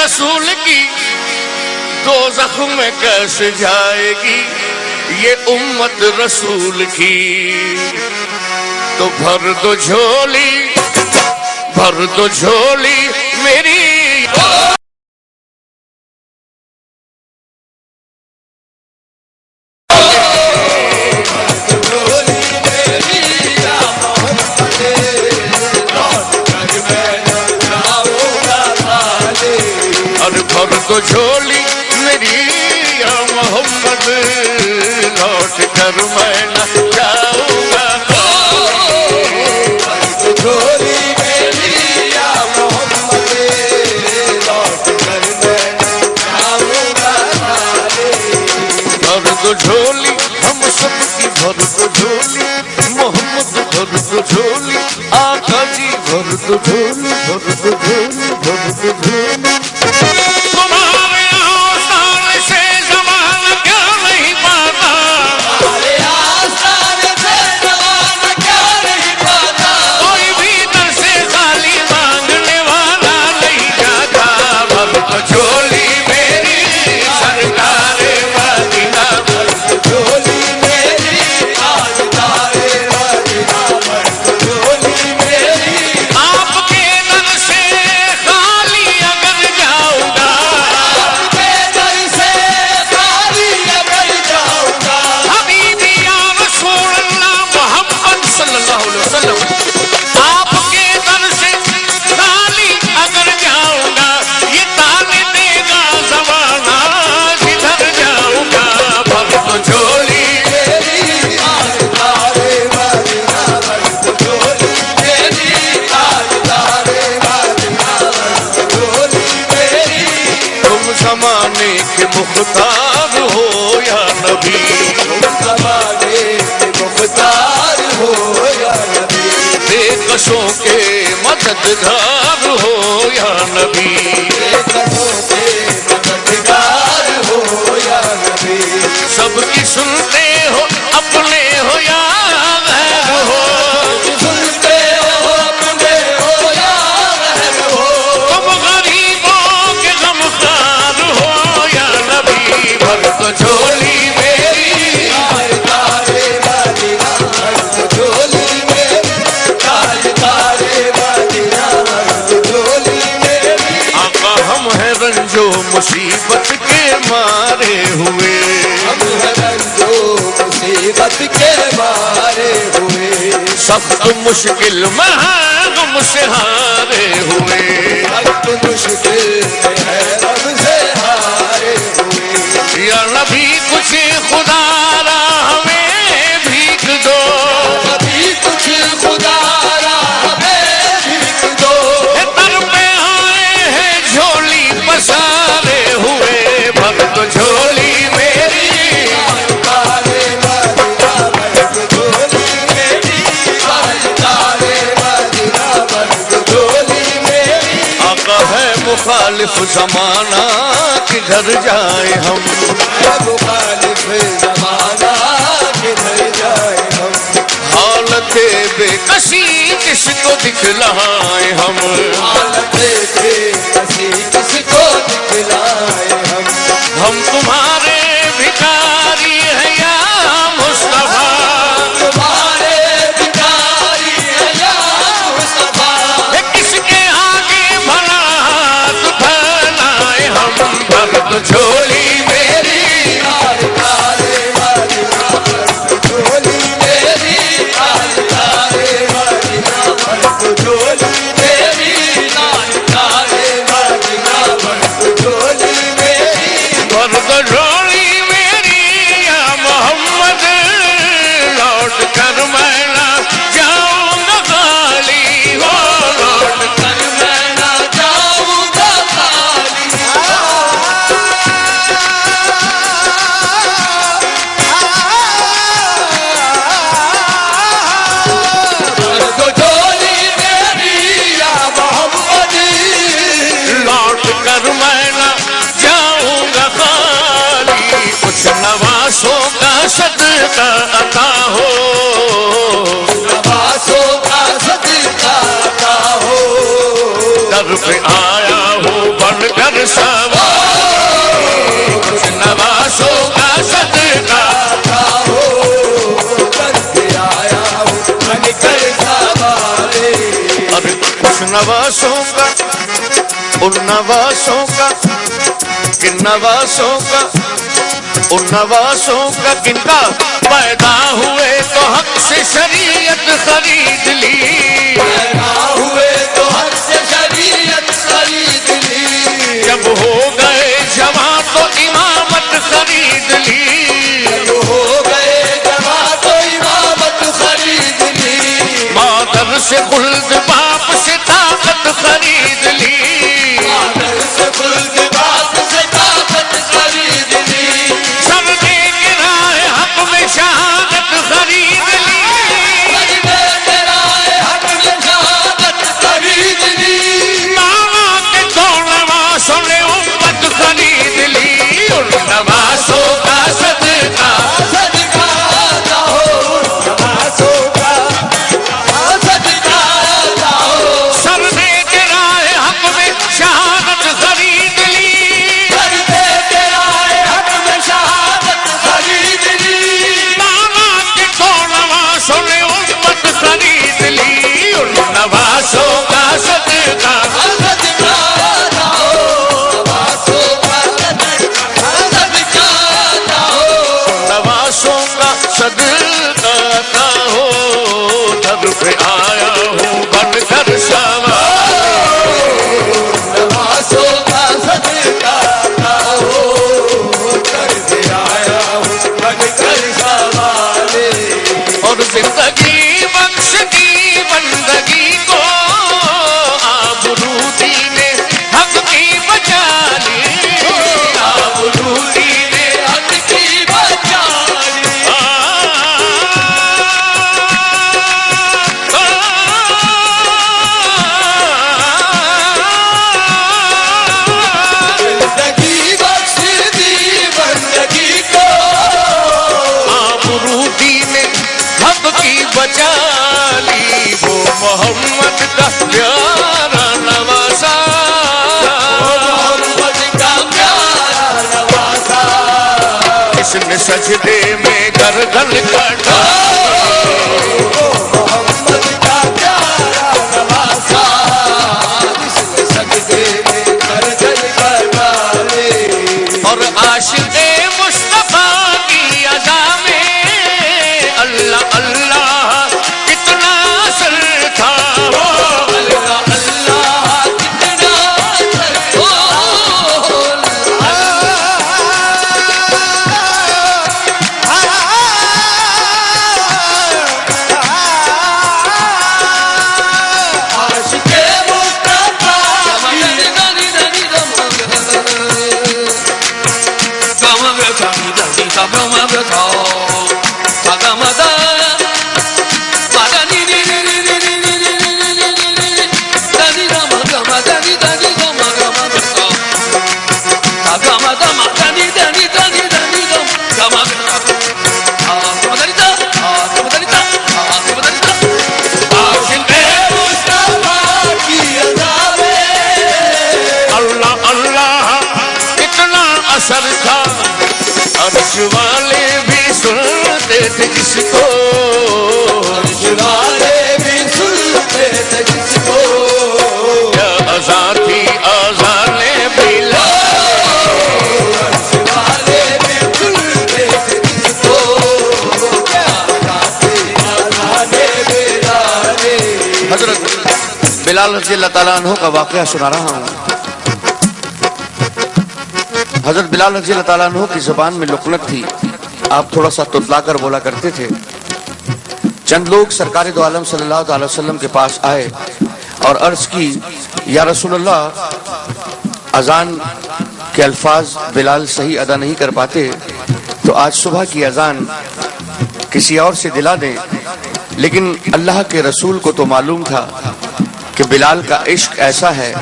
रसूल की दोज़ख में कैसे जाएगी ये उम्मत रसूल की। तो भर दो झोली मेरी। भर दो झोली मेरी या मोहम्मद, लौट कर मैं न जाऊंगा। भर दो झोली मेरी या मोहम्मद, लौट कर मैं न जाऊंगा। भर दो झोली हम सबकी, भर दो झोली मोहम्मद, भर दो झोली आका जी, भर दो झोली, भर दो झोली, भर दो झोली। तुम्हारे आस्थान से ज़माना क्या नहीं पाता, तुम्हारे आस्थान से ज़माना क्या नहीं पाता। कोई भी दर से खाली मांगने वाला नहीं जाता। भर दो झोली मेरी सरकारे मदीना, भर दो झोली मेरी ताजदारे मदीना, भर दो झोली मेरी। आपके दर से खाली अगर जाऊंगा, आपके दर से खाली अगर जाऊंगा, हबीबी या रसूल अल्लाह मोहम्मद सल्लल्लाहु अलैहि वसल्लम, आपके दर से खाली अगर जाऊंगा, ये ताने देगा ज़माना जिधर जाऊंगा। भर दो झोली मेरी ताजदारे मदीना, भर दो झोली मेरी ताजदारे मदीना, भर दो झोली मेरी। तुम ज़माने के मुख्तार हो या नबी, तुम ज़माने के मुख्तार हो या नबी। बेकसों के मददगार हो या नबी, बेकसों के मददगार हो या नबी। सबकी सुनते हो अपने हो या गैर हो, सुनते हो अपने हो या गैर हो। तुम गरीबों के गमखार हो या नबी। भर दो झोली मेरी ताजदारे मदीना, भर दो झोली मेरी ताजदारे मदीना, भर दो झोली मेरी। आका हम हैं रंजो मुसीबत के मारे हुए, हम हैं रंजो मुसीबत के मारे हुए। सख्त मुश्किल में हैं गम से हारे हुए, सख्त मुश्किल में हैं गम से हारे हुए। या नबी कुछ खुदारा हमें भीख दो, नबी कुछ खुदारा हमें भीख दो। दर पे आए हैं झोली पसारे हुए। भर दो झोली मेरी ताजदारे मदीना, भर दो झोली मेरी ताजदारे मदीना, भर दो झोली मेरी। आका है मुखालिफ ज़माना किधर जाए हम, है मुखालिफ ज़माना किधर जाए हम। हालत बेकसी किसको दिखलाए हम, हालत बेकसी किसको दिखलाए हम। हम तुम्हारे भिखारी हैं या मुस्तफा, तुम्हारे भिखारी हैं या मुस्तफा। किसके आगे भला हाथ फैलाए हम। भर दो झोली मेरी ताजदारे मदीना, भर दो झोली मेरी ताजदारे मदीना, भर दो झोली मेरी ताजदारे मदीना, भर दो झोली मेरी। भर दो झोली मेरी या मोहम्मद, लौट कर मैं न जाऊंगा खाली हो, लौट कर मैं न जाऊंगा खाली। भर दो झोली मेरी या मोहम्मद, लौट कर मैं न जाऊंगा खाली। कुछ नवासों का सदका अता हो, नवासों का सदका अता हो। दर पे आया हो बनकर सा उन नवासों का किन नवासों का उन नवासों का किनका पैदा हुए तो हक से शरीयत खरीद ली, पैदा हुए तो हक से शरीयत खरीद ली, जब हो गए जवां तो इमामत खरीद ली, जब हो गए जवां तो इमामत खरीद ली, मादर से खुल्द बाप से ताकत खरीद ली, मादर से खुल्द बाप से ताकत खरीद ली, सब दे गिराए हक में शहादत खरीद ली, सजदे गिराए हक में शहादत खरीद ली, मामा के दो नवासों ने उम्मत खरीद ली, उन नवासों का सदका सदका जाओ नवासों का, सदका जाओ, सब दे गिराए हक में शहादत खरीद ली, सजदे गिराए हक में शहादत खरीद ली, मामा के दो नवासों ने उम्मत खरीद ली, उन नवासों का सदका सदका जाओ नवासों का, सदका जाओ, नवासों का सदका ना हो, दर पे आया हूँ बनकर सवार, नवासों का सदका जाओ, करके आया हूँ बनकर सवाले, और जिंदगी बख्श दी बंदगी को आबरूदी ने हक की बचा ली, आबरूदी ने हक की बचाली, जिंदगी बख्श दी बंदगी को, आबरूदी ने हक की बचा ली, वो मोहम्मद का प्यारा नवासा, मोहम्मद का प्यारा नवासा, इसने सजदे में गर्दन कटा, मोहम्मद का प्यारा नवासा, जिसने सजदे में गर्दन कटाले, और आशिक़े मुस्तफा की अदा में अल्लाह अल्लाह कितना असर था, अल्लाह अल्लाह कितना असर, आशिक़े मुस्तफा आशिक़े मुस्तफा की अदा में अल्लाह अल्लाह कितना असर था, अर्श वाले भी सुनते थे जिसको, वाले भी सुनते थे जिसको, क्या अज़ा थी अज़ाने बिलाल, वाले भी सुनते थे जिसको, क्या गाते आज़ाने बिलाले, हजरत बिलाल रज़ी अल्लाह ताला अन्हु का वाक़या सुना रहा हूँ। हजरत बिलाल रज़ी अल्लाह ताला अन्हु की ज़ुबान में लुकनत थी, आप थोड़ा सा तुतला कर बोला करते थे। चंद लोग सरकार दो आलम सल्लल्लाहु अलैहि वसल्लम के पास आए और अर्ज की, या रसूलल्लाह, अजान के अल्फाज बिलाल सही अदा नहीं कर पाते, तो आज सुबह की अजान किसी और से दिला दें। लेकिन अल्लाह के रसूल को तो मालूम था कि बिलाल का इश्क ऐसा है,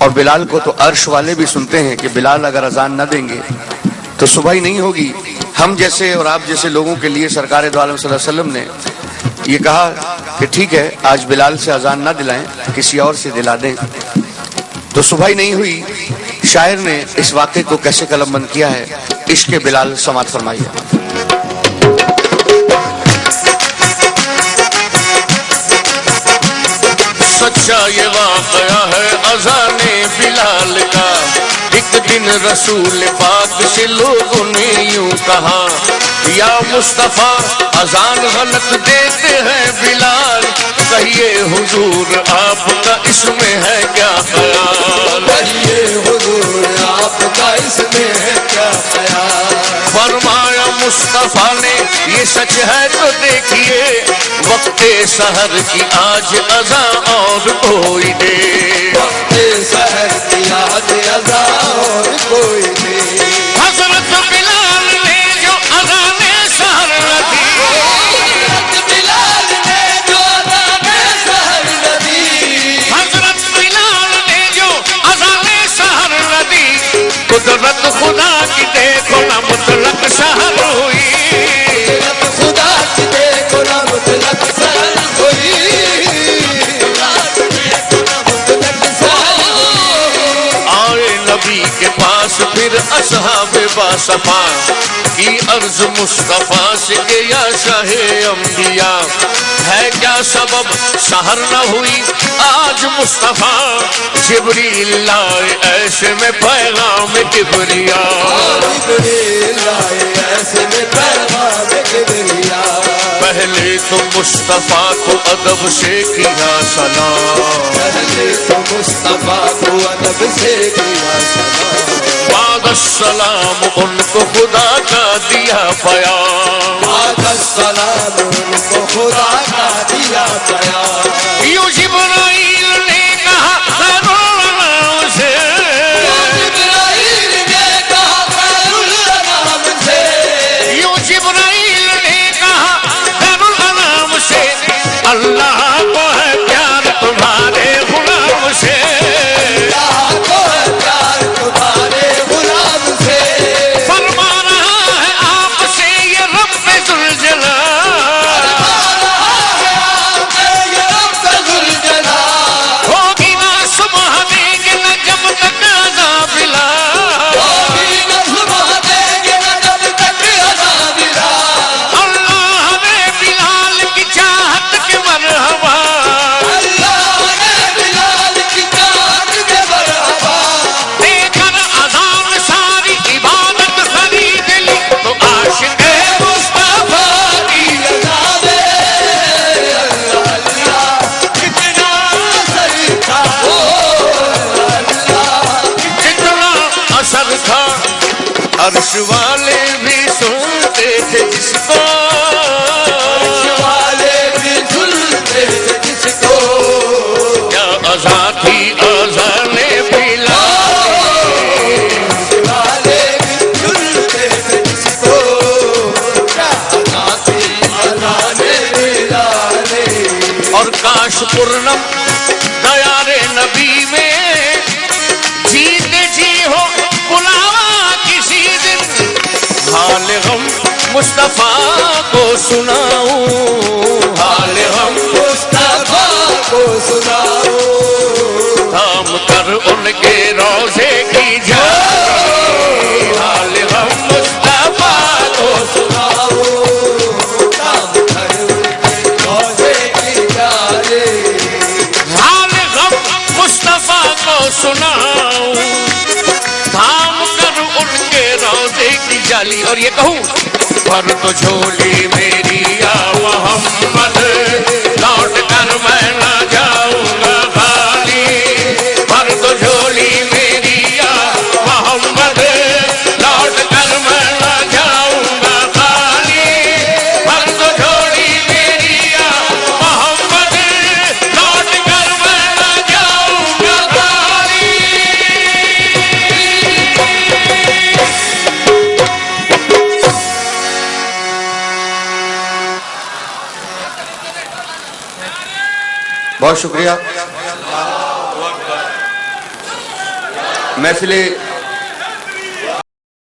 और बिलाल को तो अर्श वाले भी सुनते हैं कि बिलाल अगर अजान न देंगे तो सुबह ही नहीं होगी। हम जैसे और आप जैसे लोगों के लिए सरकार दो आलम सल्लल्लाहु अलैहि वसल्लम ने ये कहा कि ठीक है, आज बिलाल से अजान न दिलाएं, किसी और से दिला दें, तो सुबह ही नहीं हुई। शायर ने इस वाक़े को कैसे कलमबंद किया है, इश्क़ बिलाल समात फरमाइए। सच्चा ये वाक़या है अज़ाने साल का एक दिन रसूल पाक से लोगों ने यूं कहा, या मुस्तफा अजान गलत देते हैं बिलाल, कहिए हुजूर आपका इसमें है क्या ख्याल। कहिए हुजूर आपका इसमें है क्या ख्याल। फरमाया मुस्तफा ने ये सच है तो देखिए, वक्ते सहर की आज अज़ा और कोई दे। वक्ते सहर की आज अज़ा और कोई दे। हज़रत बिलाल ने जो अज़ाने सहर दी, हज़रत बिलाल ने जो अज़ाने सहर दी, हज़रत बिलाल ने जो अज़ाने सहर दी, कुदरत खुदा की देखो ना मुतलक सहर हुई। खुदा की देखो ना मुतलक सहर हुई। आए नबी के पास फिर असहाबे बासफा की अर्ज मुस्तफा से के या शाहे अंबिया, है क्या सबब सहर न हुई आज मुस्तफा। जिब्रील लाए ऐसे में पैगाम किबरिया, जिब्रील लाए ऐसे में पैगाम किबरिया। पहले तो मुस्तफा को अदब से किया सलाम, पहले तो मुस्तफा को अदब से किया सलाम। बाद सलाम उनको खुदा का दिया बयान, बाद सलाम उनको खुदा का दिया बयान। यूं जिब्राइल ने कहा खैरुल अनाम से, जिब्राइल ने कहा खैरुल अनाम से, यूं जिब्राइल ने कहा खैरुल अनाम से, अल्लाह को है प्यार तुम्हारे गुलाम से। अल्लाह को है प्यार तुम्हारे गुलाम से। फरमा रहा है आपसे ये रब्बे जुल जलाल, होगी ना सुबह देंगे न जब तक अज़ान बिलाल। अल्लाह ने बिलाल की चाहत के मरहबा, देकर अज़ान सारी इबादत खरीद ली, तो आशिक़ मुस्तफा की कितना असर था। अर्श वाले भी सुनते थे जिसको, क्या अज़ा थी अज़ाने बिलाल। और काश पूर्णम दयारे नबी में जीते जी हो बुलावा किसी दिन, हाल गम मुस्तफा को सुनाऊं, हाल गम मुस्तफा को सुनाओ। थाम कर उनके रोजे की जाए, हाल गम मुस्तफा को सुनाओ। काम कर उनके रोज़े की जाए। हाल गम मुस्तफा को सुनाऊं, थाम कर उनके रोजे की जाली। और ये कहूँ भर तो झोली मेरी या मोहम्मद, लौट कर मैं ना जाऊंगा खाली। भर तो झोली मेरी या मोहम्मद, लौट कर मैं ना जाऊंगा खाली। भर तो झोली मेरी या मोहम्मद, लौट कर मैं ना जाऊंगा खाली। बहुत शुक्रिया। महफिले